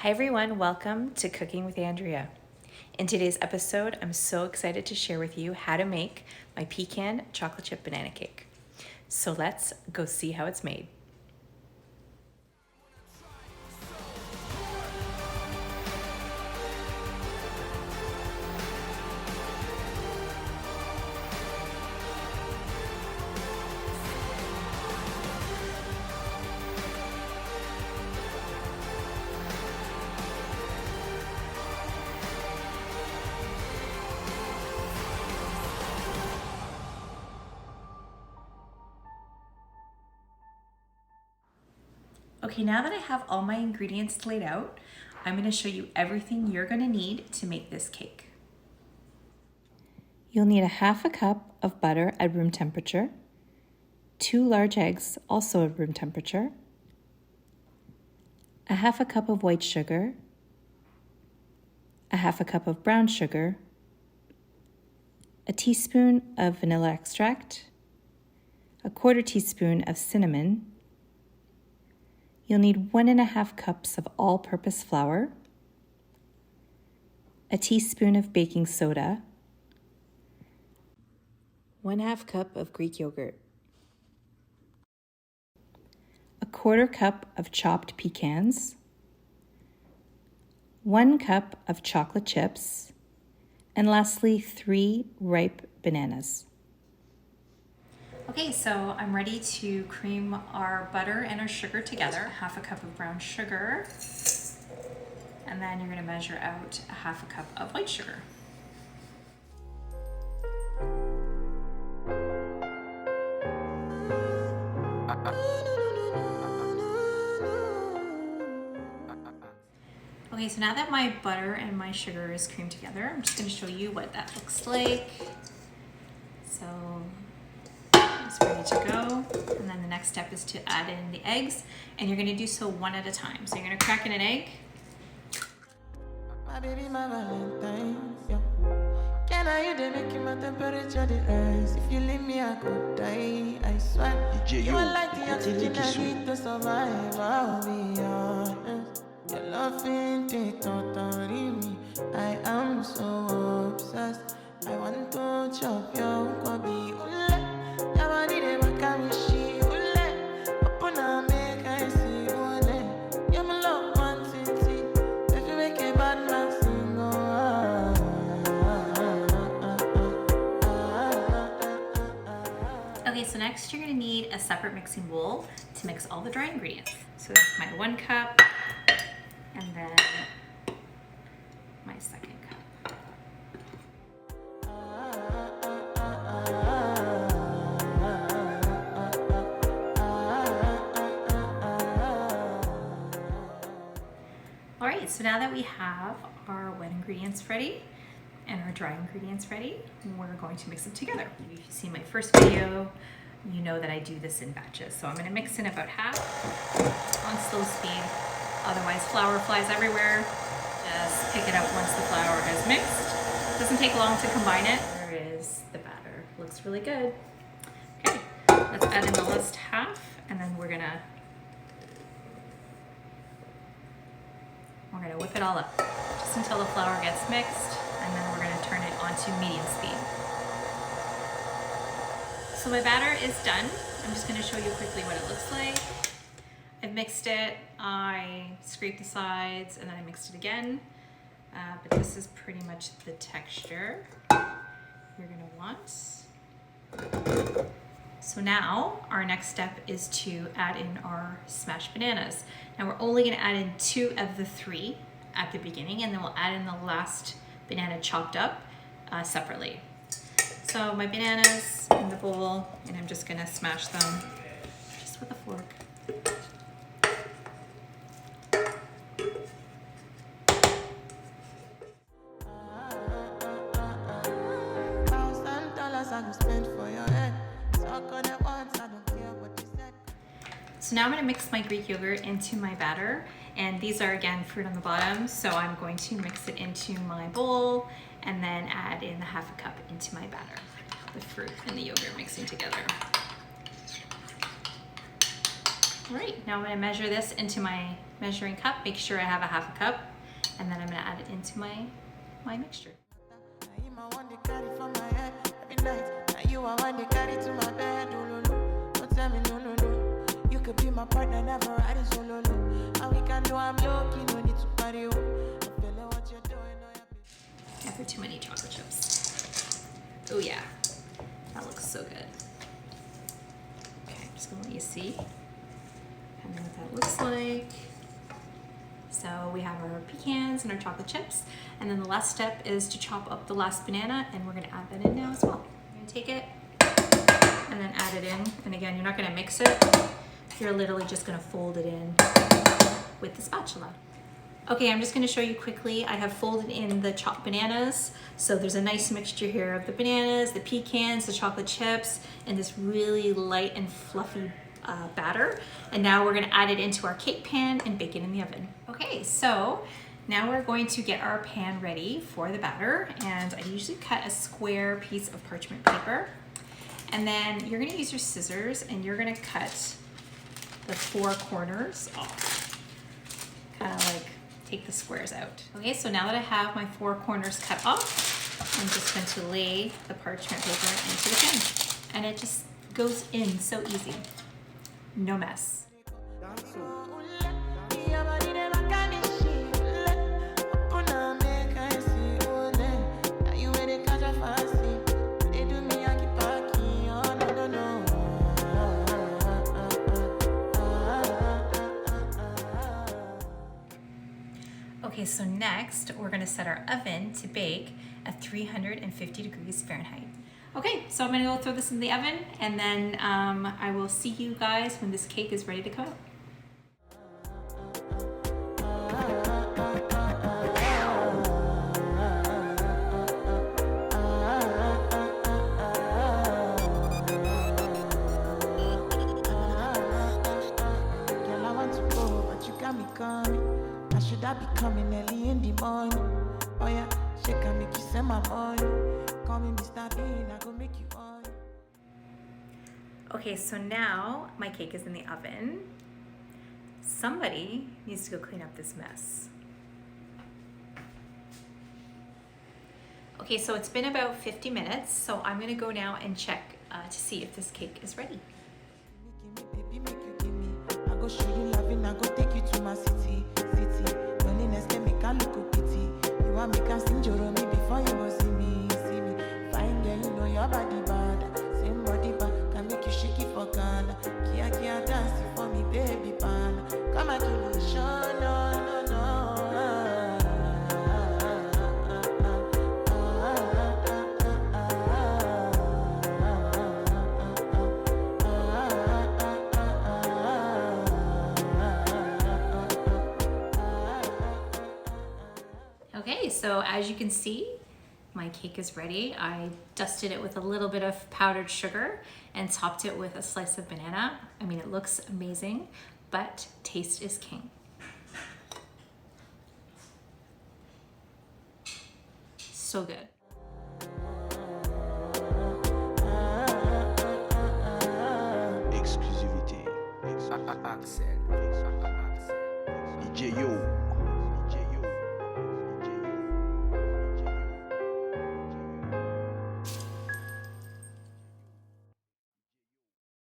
Hi everyone, welcome to Cooking with Andria. In today's episode, I'm so excited to share with you how to make my pecan chocolate chip banana cake. So let's go see how it's made. Okay, now that I have all my ingredients laid out, I'm going to show you everything you're going to need to make this cake. You'll need a half a cup of butter at room temperature, 2 large eggs also at room temperature, a half a cup of white sugar, a half a cup of brown sugar, a teaspoon of vanilla extract, a 1/4 teaspoon of cinnamon. You'll need 1½ cups of all-purpose flour, a teaspoon of baking soda, 1/2 cup of Greek yogurt, a 1/4 cup of chopped pecans, 1 cup of chocolate chips, and lastly 3 ripe bananas. Okay, so I'm ready to cream our butter and our sugar together. Half a cup of brown sugar, and then you're going to measure out a half a cup of white sugar. Okay, so now that my butter and my sugar is creamed together, I'm just going to show you what that looks like. So it's ready to go. And then the next step is to add in the eggs, and you're going to do so one at a time. So you're going to crack in an egg. My baby, my Valentine, yeah. Can I you make my temperature the rise? If you leave me, I could die. I swear. You are like the oxygen I need to survive. I'll be honest. Your love ain't it totally me. I am so obsessed. I want to chop your kwabi. Your body they make a wishi. Open up, make I see you. You're my love, one city. If you make a bad man sing, Okay, so next you're going to need a separate mixing bowl to mix all the dry ingredients. So that's my 1 cup, and then my 2nd cup. All right, so now that we have our wet ingredients ready and our dry ingredients ready, we're going to mix them together. If you've seen my first video, you know that I do this in batches. So I'm going to mix in about half on slow speed. Otherwise flour flies everywhere. Just pick it up once the flour is mixed. It doesn't take long to combine it. There is the batter. Looks really good. Okay, let's add in the last half, and then we're gonna whip it all up just until the flour gets mixed, and then we're gonna turn it onto medium speed. So my batter is done. I'm just gonna show you quickly what it looks like. I've mixed it, I scraped the sides, and then I mixed it again. But this is pretty much the texture you're gonna want. So now our next step is to add in our smashed bananas. Now we're only gonna add in 2 of the 3 at the beginning, and then we'll add in the last banana chopped up separately. So my bananas in the bowl, and I'm just gonna smash them just with a fork. So now I'm going to mix my Greek yogurt into my batter, and these are again fruit on the bottom, so I'm going to mix it into my bowl and then add in the half a cup into my batter, the fruit and the yogurt mixing together. All right, now I'm gonna measure this into my measuring cup, make sure I have a half a cup, and then I'm gonna add it into my mixture. You could be my partner, never riding solo. And we can do I'm lucky, no need to party. What you're doing, Never too many chocolate chips. Oh yeah, that looks so good. Okay, I'm just gonna let you see kind of what that looks like. So we have our pecans and our chocolate chips, and then the last step is to chop up the last banana, and we're gonna add that in now as well. You're gonna take it and then add it in, and again, you're not gonna mix it. You're literally just gonna fold it in with the spatula. Okay, I'm just gonna show you quickly. I have folded in the chopped bananas. So there's a nice mixture here of the bananas, the pecans, the chocolate chips, and this really light and fluffy batter. And now we're gonna add it into our cake pan and bake it in the oven. Okay, so now we're going to get our pan ready for the batter. And I usually cut a square piece of parchment paper. And then you're gonna use your scissors and you're gonna cut the 4 corners off. Kind of like take the squares out. Okay, so now that I have my 4 corners cut off, I'm just going to lay the parchment paper into the pan. And it just goes in so easy. No mess. Okay, so next we're gonna set our oven to bake at 350 degrees Fahrenheit. Okay, so I'm gonna go throw this in the oven, and then I will see you guys when this cake is ready to come out. Should I be coming early in the morning? Oh yeah, she can make you send my money. Call me Mr. Bean, I go make you on. Okay, so now my cake is in the oven. Somebody needs to go clean up this mess. Okay, so it's been about 50 minutes, so I'm gonna go now and check to see if this cake is ready. I go show you loving, I go take you to my city. Loneliness can make a look pity. You want me can sing Joromi before you go see me. Fine girl, you know your body bad. Same body bad, can make you shake it for Ghana. Kia dance for me, baby pan. Come and give me show, no. Okay, so as you can see, my cake is ready. I dusted it with a little bit of powdered sugar and topped it with a slice of banana. I mean, it looks amazing, but taste is king. So good. Exclusivité. Axel. DJ Yo.